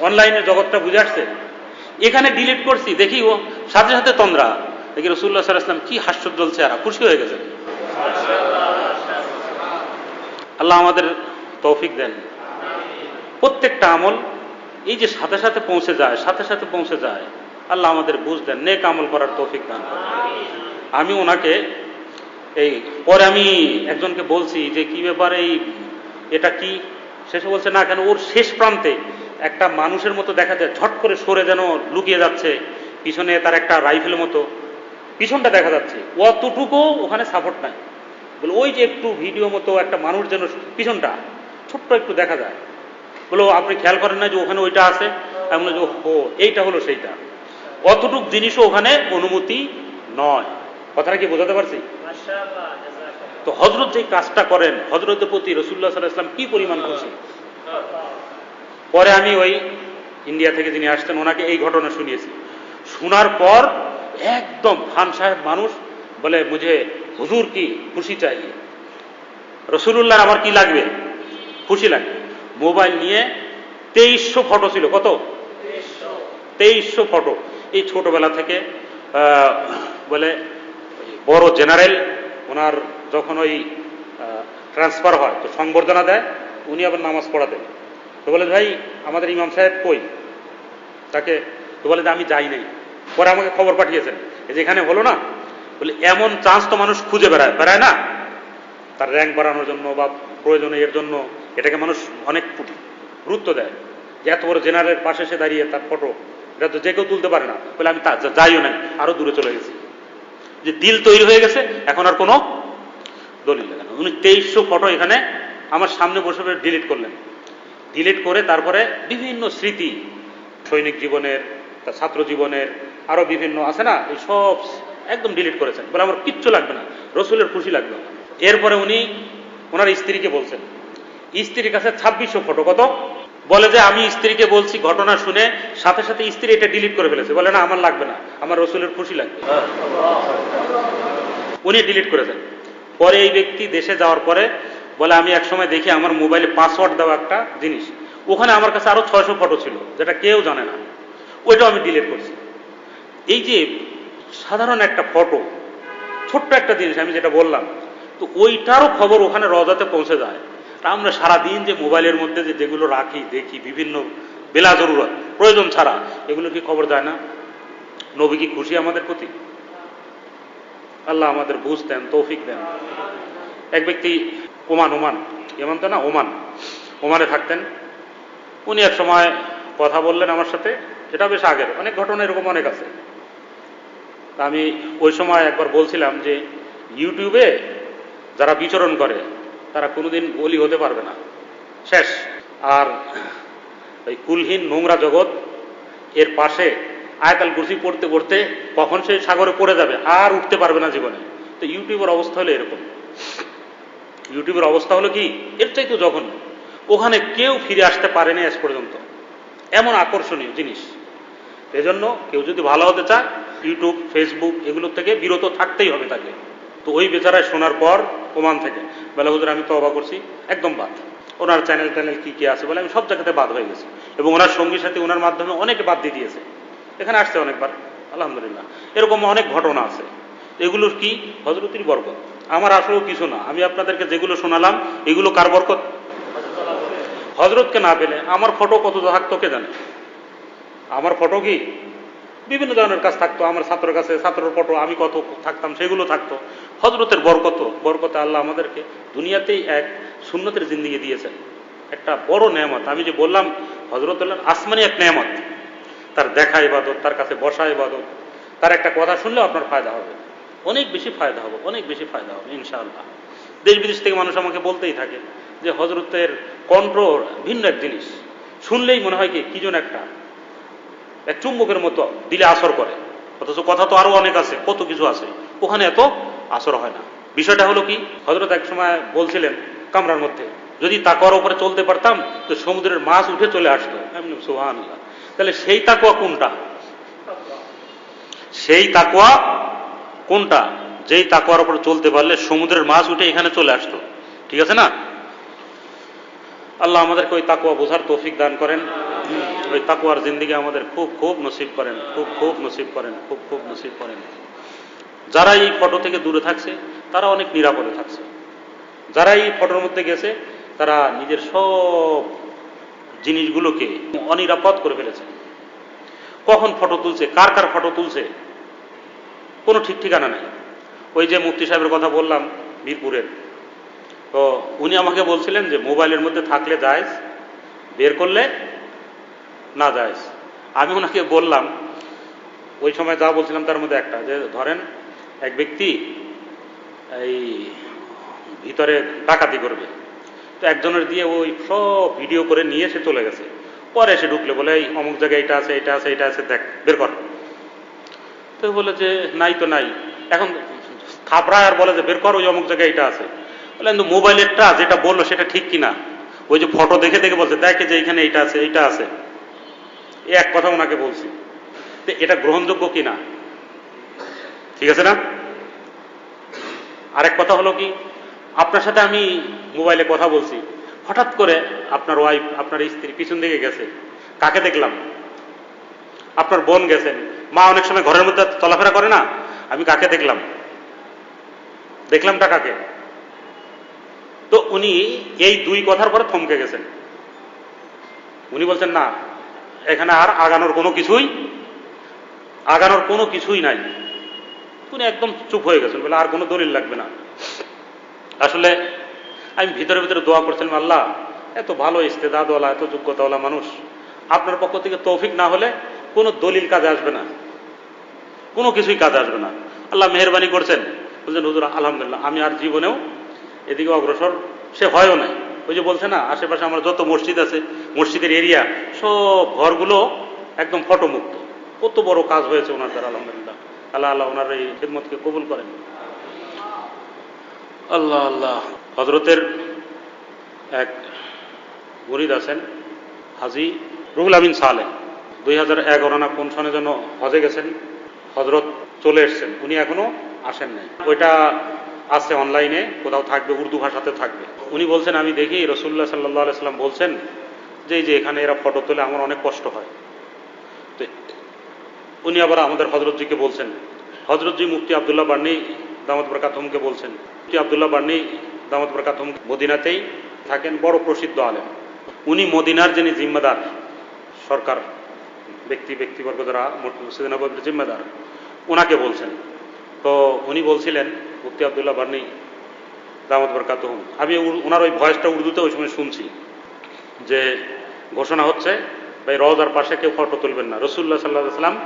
অনলাইনের জগৎটা বুঝে আসছে। এখানে ডিলিট করছি, দেখি ও সাথে সাথে তন্দ্রা, দেখি রাসূলুল্লাহ সাল্লাল্লাহু আলাইহি ওয়াসাল্লাম কি হাস্যোজ্জ্বল চেহারা, খুশি হয়ে গেছে। আল্লাহ আমাদের তৌফিক দেন। প্রত্যেকটা আমল এই যে সাথে সাথে পৌঁছে যায়, আল্লাহ আমাদের বুঝ দেন, নেক আমল করার তৌফিক দান করেন। আমি ওনাকে এই পরে আমি একজনকে বলছি যে কি ব্যাপার, এই এটা কি? শেষে বলছে না, কেন ওর শেষ প্রান্তে একটা মানুষের মতো দেখা যায়, ঝট করে সরে যেন লুকিয়ে যাচ্ছে, পিছনে তার একটা রাইফেলের মতো পিছনটা দেখা যাচ্ছে, অতটুকু ওখানে সাপোর্ট নাই। বলে ওই যে একটু ভিডিও মতো একটা মানুষ যেন পিছনটা ছোট্ট একটু দেখা যায়। বলো আপনি খেয়াল করেন না যে ওখানে ওইটা আছে? আমি বললাম যে ও এইটা হলো সেইটা। অতটুক জিনিসও ওখানে অনুমতি নয়। কথাটা কি বোঝাতে পারছি? তো হযরত যে কাজটা করেন, হযরতের প্রতি রাসূলুল্লাহ সাল্লাল্লাহু আলাইহি ওয়াসাল্লাম কি পরিমাণ খুশি। পরে আমি ওই ইন্ডিয়া থেকে যিনি আসতেন ওনাকে এই ঘটনা শুনিয়েছি। শোনার পর একদম খান সাহেব মানুষ, বলে মুঝে হুজুর কি খুশি চাইয়ে, রাসূলুল্লাহ আমার কি লাগবে, খুশি লাগবে। মোবাইল নিয়ে 2300 ফটো ছিল। কত? 2300 ফটো। এই ছোটবেলা থেকে বলে বড় জেনারেল, ওনার যখন ওই ট্রান্সফার হয় তো সংবর্ধনা দেয়, উনি আবার নামাজ পড়াতেন। তো বলে ভাই আমাদের ইমাম সাহেব কই, তাকে তো বলে যে আমি যাই নাই। পরে আমাকে খবর পাঠিয়েছেন এই যে এখানে হলো না, বলে এমন চান্স তো মানুষ খুঁজে বেড়ায় না, তার র্যাঙ্ক বাড়ানোর জন্য বা প্রয়োজনে এর জন্য, এটাকে মানুষ অনেক গুরুত্ব দেয়। যে এত বড় জেনারেলের পাশে এসে দাঁড়িয়ে তার ফটো, এটা তো যে কেউ তুলতে পারে না। বলে আমি যাইও নাই, আরো দূরে চলে গেছি। যে দিল তৈরি হয়ে গেছে, এখন আর কোনো দলিল লাগে না। উনি 2300 ফটো এখানে আমার সামনে বসে ডিলিট করলেন। ডিলিট করে তারপরে বিভিন্ন স্মৃতি, সৈনিক জীবনের, তার ছাত্র জীবনের, আরো বিভিন্ন আছে না, এই সব একদম ডিলিট করেছেন। বলে আমার কিচ্ছু লাগবে না, রসুলের খুশি লাগবে। এরপরে উনি ওনার স্ত্রীকে বলছেন, স্ত্রীর কাছে 2600 ফটো। কত? বলে যে আমি স্ত্রীকে বলছি, ঘটনা শুনে সাথে সাথে স্ত্রী এটা ডিলিট করে ফেলেছে। বলে না আমার লাগবে না, আমার রসুলের খুশি লাগবে। উনি ডিলিট করেছেন। পরে এই ব্যক্তি দেশে যাওয়ার পরে বলে আমি এক সময় দেখি আমার মোবাইলে পাসওয়ার্ড দেওয়া একটা জিনিস, ওখানে আমার কাছে আরো 600 ফটো ছিল যেটা কেউ জানে না, ওইটাও আমি ডিলিট করছি। এই যে সাধারণ একটা ফটো, ছোট্ট একটা জিনিস আমি যেটা বললাম, তো ওইটারও খবর ওখানে রওজাতে পৌঁছে যায়। আমরা সারাদিন যে মোবাইলের মধ্যে যেগুলো রাখি, দেখি বিভিন্ন বেলা জরুরত, প্রয়োজন ছাড়া, এগুলো কি খবর যায় না? নবী কি খুশি আমাদের প্রতি? আল্লাহ আমাদের বুঝ দেন, তৌফিক দেন। এক ব্যক্তি ওমান তো না, ওমানে থাকতেন। উনি এক সময় কথা বললেন আমার সাথে, এটা বেশ আগের, অনেক ঘটনা এরকম অনেক আছে। আমি ওই সময় একবার বলছিলাম যে ইউটিউবে যারা বিচরণ করে তারা কোনোদিন ওলি হতে পারবে না, শেষ। আর ওই কুলহীন নোংরা জগৎ, এর পাশে আয়াতুল কুরসি পড়তে পড়তে কখন সে সাগরে পড়ে যাবে আর উঠতে পারবে না জীবনে। তো ইউটিউবের অবস্থা হলো এরকম। ইউটিউবের অবস্থা হলো কি এর চাইতে যখন ওখানে কেউ ফিরে আসতে পারেনি আজ পর্যন্ত, এমন আকর্ষণীয় জিনিস। এজন্য কেউ যদি ভালো হতে চায় ইউটিউব ফেসবুক এগুলোর থেকে বিরত থাকতেই হবে তাকে। তো ওই বেচারায় শোনার পর ওমান থেকে বলে হুজুর আমি তওবা করছি, একদম বাদ। ওনার চ্যানেল কি কি আছে বলে আমি সব জায়গাতে বাদ হয়ে গেছি, এবং ওনার সঙ্গী সাথী ওনার মাধ্যমে অনেকে বাদ দিয়ে দিয়েছে, এখানে আসছে অনেকবার আলহামদুলিল্লাহ। এরকম অনেক ঘটনা আছে। এগুলোর কি হযরতের বরকত, আমার আসলেও কিছু না। আমি আপনাদেরকে যেগুলো শোনালাম এগুলো কার বরকত? হযরতকে না পেলে আমার ফটো কত থাকতো কে জানে। আমার ফটো কি বিভিন্ন ধরনের কাজ থাকতো, আমার ছাত্রের কাছে ছাত্রের ফটো আমি কত থাকতাম সেগুলো থাকতো। হযরতের বরকতে আল্লাহ আমাদেরকে দুনিয়াতেই এক সুন্নতের জিন্দেগি দিয়েছেন, একটা বড় নেয়ামত। আমি যে বললাম হযরত আসমানি এক নেয়ামত, তার দেখা ইবাদত, তার কাছে বসা ইবাদত, তার একটা কথা শুনলেও আপনার ফায়দা হবে, অনেক বেশি ফায়দা হবে, অনেক বেশি ফায়দা হবে ইনশাআল্লাহ। দেশ বিদেশ থেকে মানুষ আমাকে বলতেই থাকে যে হযরতের কণ্ঠ ভিন্ন এক জিনিস, শুনলেই মনে হয় কি যেন একটা এক চুম্বকের মতো দিলে আসর করে, অথচ কথা তো আরো অনেক আছে, কত কিছু আছে, ওখানে এত আসর হয় না। বিষয়টা হলো কি, হযরত এক সময় বলছিলেন কামরার মধ্যে যদি তাকওয়ার উপরে চলতে পারতাম তো সমুদ্রের মাছ উঠে চলে আসতো। সুবহানাল্লাহ। তাহলে সেই তাকওয়া কোনটা? সেই তাকওয়া কোনটা যেই তাকওয়ার উপরে চলতে পারলে সমুদ্রের মাছ উঠে এখানে চলে আসতো? ঠিক আছে না? আল্লাহ আমাদেরকে ওই তাকওয়া বোঝার তৌফিক দান করেন, ওই তাকওয়ার জিন্দেগি আমাদের খুব খুব নসিব করেন, খুব খুব নসিব করেন, খুব খুব নসিব করেন। যারা এই ফটো থেকে দূরে থাকছে তারা অনেক নিরাপদে থাকছে, যারা এই ফটোর মধ্যে গেছে তারা নিজের সব জিনিসগুলোকে অনিরাপদ করে ফেলেছে। কখন ফটো তুলছে, কার কার ফটো তুলছে কোনো ঠিক ঠিকানা নাই। ওই যে মুফতি সাহেবের কথা বললাম মিরপুরের, তো উনি আমাকে বলছিলেন যে মোবাইলের মধ্যে থাকলে জায়েজ, বের করলে না জায়েজ। আমি ওনাকে বললাম ওই সময় যা বলছিলাম তার মধ্যে একটা, যে ধরেন এক ব্যক্তি এই ভিতরে ডাকাতি করবে, তো একজনের দিয়ে ওই সব ভিডিও করে নিয়ে সে চলে গেছে, পরে এসে ঢুকলে বলে এই অমুক জায়গায় এটা আছে এটা আছে এটা আছে দেখ বের কর। তো বলে যে নাই তো নাই, এখন থাপড়ায় আর বলে যে বের কর ওই অমুক জায়গায় এটা আছে। বলে কিন্তু মোবাইলেরটা যেটা বললো সেটা ঠিক কিনা, ওই যে ফটো দেখে দেখে বলছে দেখে যে এইখানে এইটা আছে এইটা আছে, এই এক কথা ওনাকে বলছি। তো এটা গ্রহণযোগ্য কিনা? ঠিক আছে না? আরেক কথা হলো কি, আপনার সাথে আমি মোবাইলে কথা বলছি, হঠাৎ করে আপনার ওয়াইফ আপনার স্ত্রী পিছন দিকে গেছে, কাকে দেখলাম? আপনার বোন গেছেন, মা অনেক সময় ঘরের মধ্যে চলাফেরা করে না, আমি কাকে দেখলাম? দেখলামটা কাকে? তো উনি এই দুই কথার পরে থমকে গেছেন। উনি বলছেন না এখানে আর আগানোর কোনো কিছুই নাই। উনি একদম চুপ হয়ে গেছেন, বলে আর কোনো দলিল লাগবে না। আসলে আমি ভিতরে ভিতরে দোয়া করছিলাম, আল্লাহ এত ভালো ইস্তেদাদওয়ালা এত যোগ্যতাওয়ালা মানুষ, আপনার পক্ষ থেকে তৌফিক না হলে কোনো দলিল কাজে আসবে না, কোনো কিছুই কাজে আসবে না। আল্লাহ মেহেরবানি করছেন, বলছেন হুজুর আলহামদুলিল্লাহ আমি আর জীবনেও এদিকে অগ্রসর সে হয়ও নাই। ওই যে বলছে না আশেপাশে আমার যত মসজিদ আছে মসজিদের এরিয়া সব ঘরগুলো একদম ফটোমুক্ত। কত বড় কাজ হয়েছে ওনার দ্বারা আলহামদুলিল্লাহ। আল্লাহ আল্লাহ ওনার এই খিদমতকে কবুল করেন। আল্লাহ আল্লাহ। হযরতের এক মুরিদ আছেন হাজী রুহুল আমিন সালেহ, 2011 না কোন সনে যেন হজে গেছেন, হযরত চলে এসছেন, উনি এখনো আসেন নাই। ওইটা আছে অনলাইনে কোথাও থাকবে, উর্দু ভাষাতে থাকবে। উনি বলছেন আমি দেখি রাসূলুল্লাহ সাল্লাল্লাহু আলাইহি সাল্লাম বলছেন যে এই যে এখানে এরা ফটো তোলে আমার অনেক কষ্ট হয়। তো উনি আবার আমাদের হযরতজিকে বলছেন, হযরতজি মুফতি আব্দুল্লাহ বার্নি দামাত বরকাতুহুমকে বলছেন, মুফতি আব্দুল্লাহ বার্নি দামাত বরকাতুহুম মদিনাতেই থাকেন, বড় প্রসিদ্ধ আলেম। উনি মদিনার যিনি জিম্মাদার, সরকার ব্যক্তিবর্গ যারা মসজিদ নববীর জিম্মাদার, ওনাকে বলছেন। তো উনি বলছিলেন মুফতি আব্দুল্লাহ বার্নি দামাত বরকাতুহুম, আমি ওনার ওই ভয়েসটা উর্দুতে ওই সময় শুনছি, যে ঘোষণা হচ্ছে ভাই রওজার পাশে কেউ ফটো তুলবেন না, রাসূলুল্লাহ সাল্লাল্লাহু আলাইহি ওয়াসাল্লাম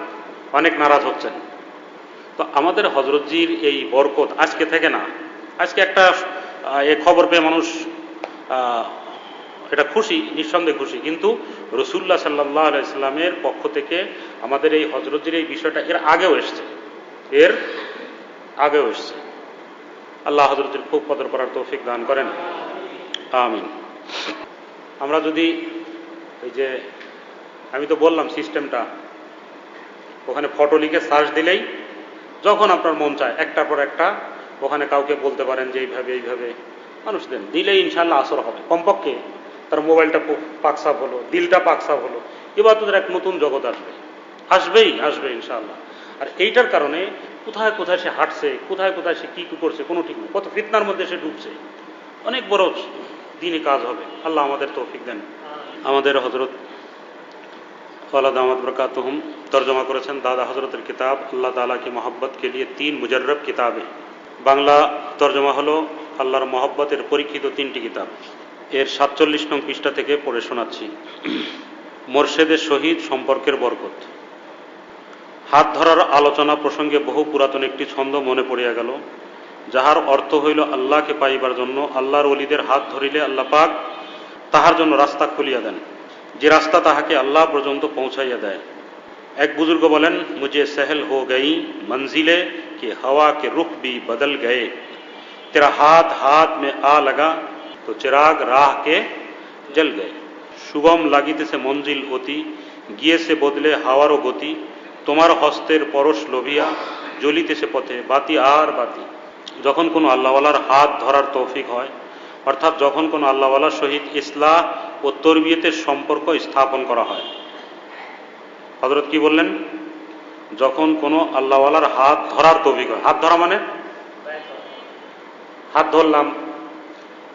অনেক নারাজ হচ্ছেন। তো আমাদের হযরতজির এই বরকত আজকে থেকে না, আজকে একটা এই খবর পেয়ে মানুষ এটা খুশি, নিঃসন্দেহে খুশি, কিন্তু রাসূলুল্লাহ সাল্লাল্লাহু আলাইহি সাল্লামের পক্ষ থেকে আমাদের এই হজরতের এই বিষয়টা এর আগেও এসছে। আল্লাহ হজরতের খুব কদর করার তৌফিক দান করেন, আমিন। আমরা যদি এই যে আমি তো বললাম সিস্টেমটা, ওখানে ফটো লিখে সার্চ দিলেই যখন আপনার মন চায় একটার পর একটা ওখানে কাউকে বলতে পারেন যে এইভাবে মানুষ দেন, দিলেই ইনশাল্লাহ আসর হবে। কমপক্ষে তার মোবাইলটা পাকসাফ হলো, দিলটা পাকসাফ হলো, ইবাদতের এক নতুন জগৎ আসবে ইনশাআল্লাহ। আর এইটার কারণে কোথায় কোথায় সে হাঁটছে, কোথায় কোথায় সে কি করছে কোনো ঠিক নেই, কত ফিতনার মধ্যে সে ডুবছে। অনেক বড় দিনই কাজ হবে, আল্লাহ আমাদের তৌফিক দেন। আমাদের হজরত ওয়ালা দামাত বরকাতুহুম তর্জমা করেছেন দাদা হজরতের কিতাব আল্লাহ তাআলা কি মোহব্বত কে লিয়ে 3 মুজর্রব কিতাবে। বাংলা তর্জমা হলো আল্লাহর মহব্বতের পরীক্ষিত 3টি কিতাব। এর 47 নং পৃষ্ঠা থেকে পড়ে শোনাচ্ছি। মোরশেদের সহিত সম্পর্কের বরকত। হাত ধরার আলোচনা প্রসঙ্গে বহু পুরাতন একটি ছন্দ মনে পড়িয়া গেল, যাহার অর্থ হইল আল্লাহকে পাইবার জন্য আল্লাহর ওলিদের হাত ধরিলে আল্লাহ পাক তাহার জন্য রাস্তা খুলিয়া দেন, যে রাস্তা তাহাকে আল্লাহ পর্যন্ত পৌঁছাইয়া দেয়। এক বুজুর্গ বলেন, মুঝে सहल हो गई मंजिले कि हवा के रुख भी बदल गए, तेरा हाथ हाथ में आ लगा तो चिराग राह के जल गए। সুগম লাগিতেছে মঞ্জিল অতি, গিয়েছে বদলে হাওয়ারও গতি, তোমার হস্তের পরশ লোভিয়া জ্বলিতেছে পথে বাতি আর বাতি। যখন কোনো আল্লাহওয়ালার হাত ধরার তৌফিক হয়, অর্থাৎ যখন কোনো আল্লাহওয়ালার সহিত ইসলাহ ও তরবিয়তের সম্পর্ক স্থাপন করা হয়। হযরত কি বললেন? যখন কোনো আল্লাহওয়ালার হাত ধরার তৌফিক হয়। হাত ধরা মানে হাত ধরলাম,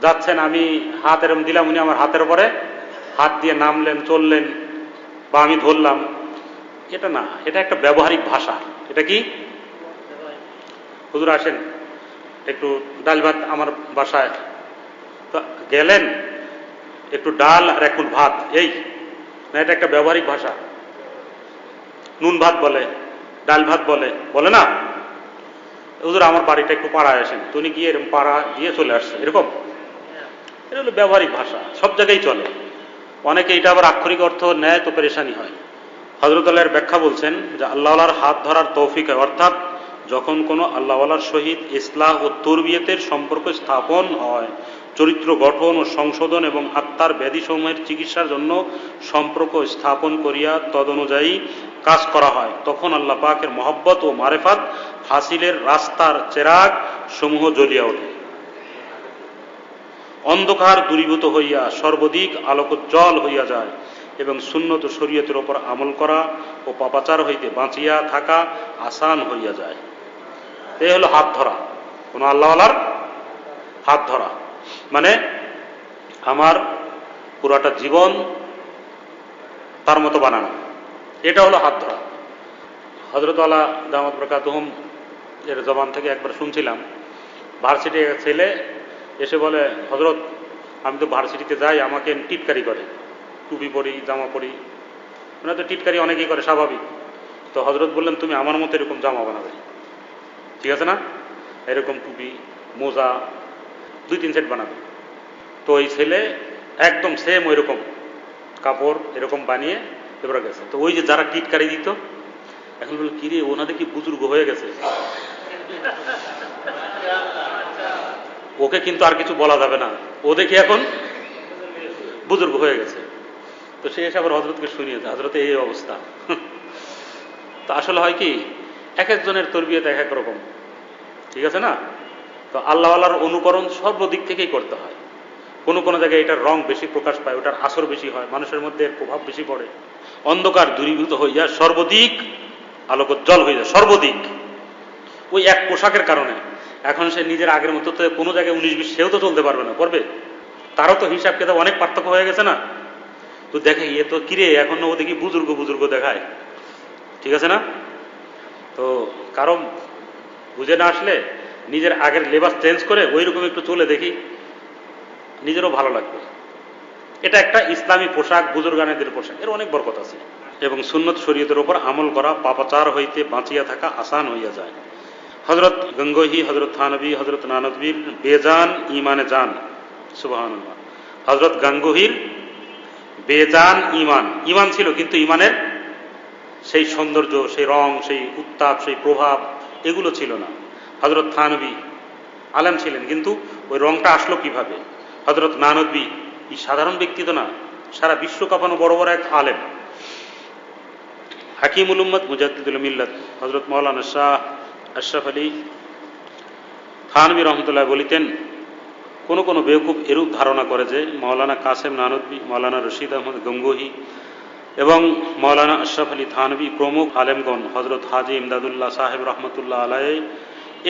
যাচ্ছেন, আমি হাত এরম দিলাম, উনি আমার হাতের উপরে হাত দিয়ে নামলেন, চললেন, বা আমি ধরলাম, এটা না, এটা একটা ব্যবহারিক ভাষা। এটা কি? হুজুর আসেন একটু ডাল ভাত আমার বাসায়, তো গেলেন, একটু ডাল আর একটু ভাত, এই না, এটা একটা ব্যবহারিক ভাষা। নুন ভাত বলে, ডাল ভাত বলে না। হুজুর আমার বাড়িটা একটু পাড়ায় আসেন, তো উনি গিয়ে এরকম পাড়া দিয়ে চলে আসছে, এরকম। এটা হলো ব্যবহারিক ভাষা, সব জায়গায় চলে। অনেকে এটা আবার আক্ষরিক অর্থ নেয় তো পেরেশানি হয়। হযরত আল্লাহর ব্যাখ্যা বলছেন যে আল্লাহওয়ালার হাত ধরার তৌফিক হয়, অর্থাৎ যখন কোনো আল্লাহওয়ালার সহিত ইসলাহ ও তরবিয়তের সম্পর্ক স্থাপন হয়, চরিত্র গঠন ও সংশোধন এবং আত্মার ব্যাধিসমূহের চিকিৎসার জন্য সম্পর্ক স্থাপন করিয়া তদনুযায়ী কাজ করা হয়, তখন আল্লাহ পাকের মহব্বত ও মারেফাত হাসিলের রাস্তার চেরাগ সমূহ জ্বলিয়া ওঠে, অন্ধকার দূরীভূত হইয়া সর্বদিক আলোকোজ্জ্বল হইয়া যায় এবং সুন্নত ও শরীয়তের ওপর আমল করা ও পাপাচার হইতে বাঁচিয়া থাকা আসান হইয়া যায়। এই হলো হাত ধরা, কোন আল্লাহওয়ালার হাত ধরা মানে আমার পুরাটা জীবন তার মতো বানানো, এটা হলো হাত ধরা। হযরত ওয়ালা দামাত বরকাতুহুম এর জবান থেকে একবার শুনছিলাম, ভার্সিটি ছেলে এসে বলে, হযরত আমি তো ভার্সিটিতে যাই, আমাকে টিটকারি করে, টুপি পরি, জামা পরি, মানে তো টিটকারি অনেকেই করে, স্বাভাবিক। তো হযরত বললেন, তুমি আমার মতো এরকম জামা বানাবে, ঠিক আছে না, এরকম টুপি, মোজা 2-3 সেট বানাবে। তো ওই ছেলে একদম সেম ওই রকম কাপড় এরকম বানিয়ে এবারে গেছে। তো ওই যে যারা টিটকারি দিত, এখন বলল, কি রে, ওনাদের কি বুজুর্গ হয়ে গেছে, ওকে কিন্তু আর কিছু বলা যাবে না, ও দেখি এখন বুজুর্গ হয়ে গেছে। তো সে এসে আবার হযরতকে শুনিয়েছে, হযরতে এই অবস্থা। তো আসলে হয় কি, এক একজনের তরবিয়ত এক এক রকম, ঠিক আছে না। তো আল্লাহওয়ালার অনুকরণ সর্বদিক থেকেই করতে হয়। কোনো কোনো জায়গায় এটার রং বেশি প্রকাশ পায়, ওটার আসর বেশি হয়, মানুষের মধ্যে প্রভাব বেশি পড়ে। অন্ধকার দূরীভূত হইয়া সর্বদিক আলোকোজ্জ্বল হয়ে যায়, সর্বদিক। ওই এক পোশাকের কারণে এখন সে নিজের আগের মতো তো কোনো জায়গায় 19-20 সেও তো চলতে পারবে না, করবে, তারও তো হিসাব কেতাব অনেক পার্থক্য হয়ে গেছে না। তো দেখে এ তো কিরে, এখন ও দেখি বুজুর্গ বুজুর্গ দেখায়, ঠিক আছে না। তো কারণ বুঝে না আসলে নিজের আগের লেবাস চেঞ্জ করে ওই রকম একটু চলে দেখি, নিজেরও ভালো লাগবে। এটা একটা ইসলামী পোশাক, বুজুর্গানেদের পোশাক, এর অনেক বরকত আছে। এবং সুন্নত শরীয়তের উপর আমল করা পাপাচার হইতে বাঁচিয়া থাকা আসান হইয়া যায়। হযরত গঙ্গোহী, হযরত থানবী, হযরত নানবীর বেজান ইমানে জান, সুবহানাল্লাহ। হযরত গাঙ্গুহির বেজান ইমান, ইমান ছিল কিন্তু ইমানের সেই সৌন্দর্য, সেই রং, সেই উত্তাপ, সেই প্রভাব এগুলো ছিল না। হযরত থানভী আলেম ছিলেন কিন্তু ওই রংটা আসলো কিভাবে? হযরত নানভী এই সাধারণ ব্যক্তি তো না, সারা বিশ্ব কাঁপানো বড় বড় এক আলেম। হাকিমুল উম্মত মুজাদ্দিদুল মিল্লাত হযরত মাওলানা শাহ আশরাফ আলী থানভী রহমতুল্লাহ বলিতেন, কোন কোন বেওকুফ এরূপ ধারণা করে যে মাওলানা কাসেম নানভী, মাওলানা রশিদ আহমদ গঙ্গোহী এবং মাওলানা আশরাফ আলী থানভী প্রমুখ আলেমগণ হযরত হাজী ইমদাদুল্লাহ সাহেব রহমতুল্লাহ আলাইহি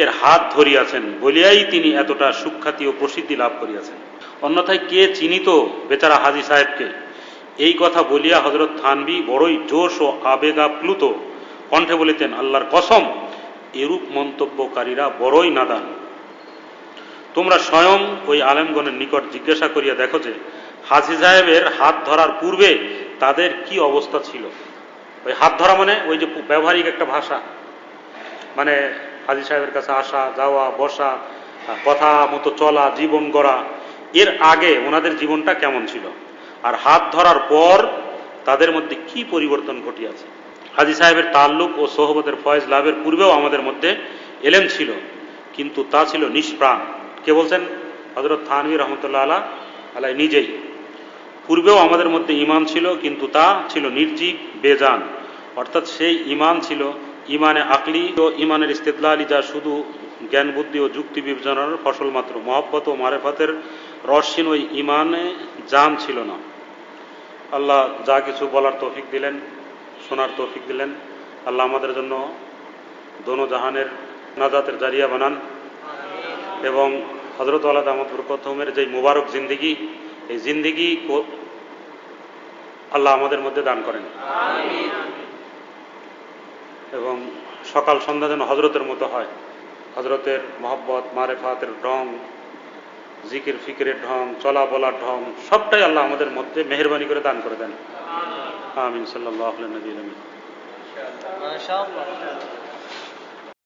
এর হাত ধরিয়াছেন বলিয়াই তিনি এতটা সুখ্যাতি ও প্রসিদ্ধি লাভ করিয়াছেন। অন্যথায় কে চিনিত বেচারা হাজী সাহেবকে? এই কথা বলিয়া হযরত থানভী বড়ই জোশ ও আবেগাপ্লুত কণ্ঠে বলিতেন, আল্লাহর কসম, এরূপ মন্তব্যকারীরা বড়ই নাদান। তোমরা স্বয়ং ওই আলেমগণের নিকট জিজ্ঞাসা করিয়া দেখো যে হাজী সাহেবের হাত ধরার পূর্বে তাদের কি অবস্থা ছিল। ওই হাত ধরা মানে ওই যে ব্যবহারিক একটা ভাষা, মানে হাজী সাহেবের কাছে আসা যাওয়া, বসা, কথা মতো চলা, জীবন গড়া, এর আগে ওনাদের জীবনটা কেমন ছিল, আর হাত ধরার পর তাদের মধ্যে কি পরিবর্তন ঘটিয়াছে। হাজী সাহেবের তাল্লুক ও সোহবতের ফয়েজ লাভের পূর্বেও আমাদের মধ্যে এলেম ছিল, কিন্তু তা ছিল নিষ্প্রাণ। কে বলছেন? হযরত থানভী রহমতুল্লাহ আলাইহি নিজেই। পূর্বেও আমাদের মধ্যে ঈমান ছিল, কিন্তু তা ছিল নির্জীব, বেজান। অর্থাৎ সেই ঈমান ছিল ঈমানে আকলি ও ঈমানের ইস্তেদলালি, যা শুধু জ্ঞান বুদ্ধি ও যুক্তি বিবেচনার ফসল মাত্র। মহব্বত ও মারেফাতের রসহীন ওই ঈমানে জান ছিল না। আল্লাহ যা কিছু বলার তৌফিক দিলেন, শোনার তৌফিক দিলেন, আল্লাহ আমাদের জন্য দোনো জাহানের নাজাতের জারিয়া বানান এবং হযরত ওয়ালাদ আহমদ বরকতহমের যে মুবারক জিন্দিগি, এই জিন্দিগি আল্লাহ আমাদের মধ্যে দান করেন এবং সকাল সন্ধ্যা যেন হযরতের মতো হয়। হযরতের মহব্বত, মারেফাতের ঢং, জিকির ফিকিরের ঢং, চলা বলার ঢং, সবটাই আল্লাহ আমাদের মধ্যে মেহেরবানি করে দান করে দেন। আমিন। সাল্লাল্লাহু আলাইহি ওয়া সাল্লাম।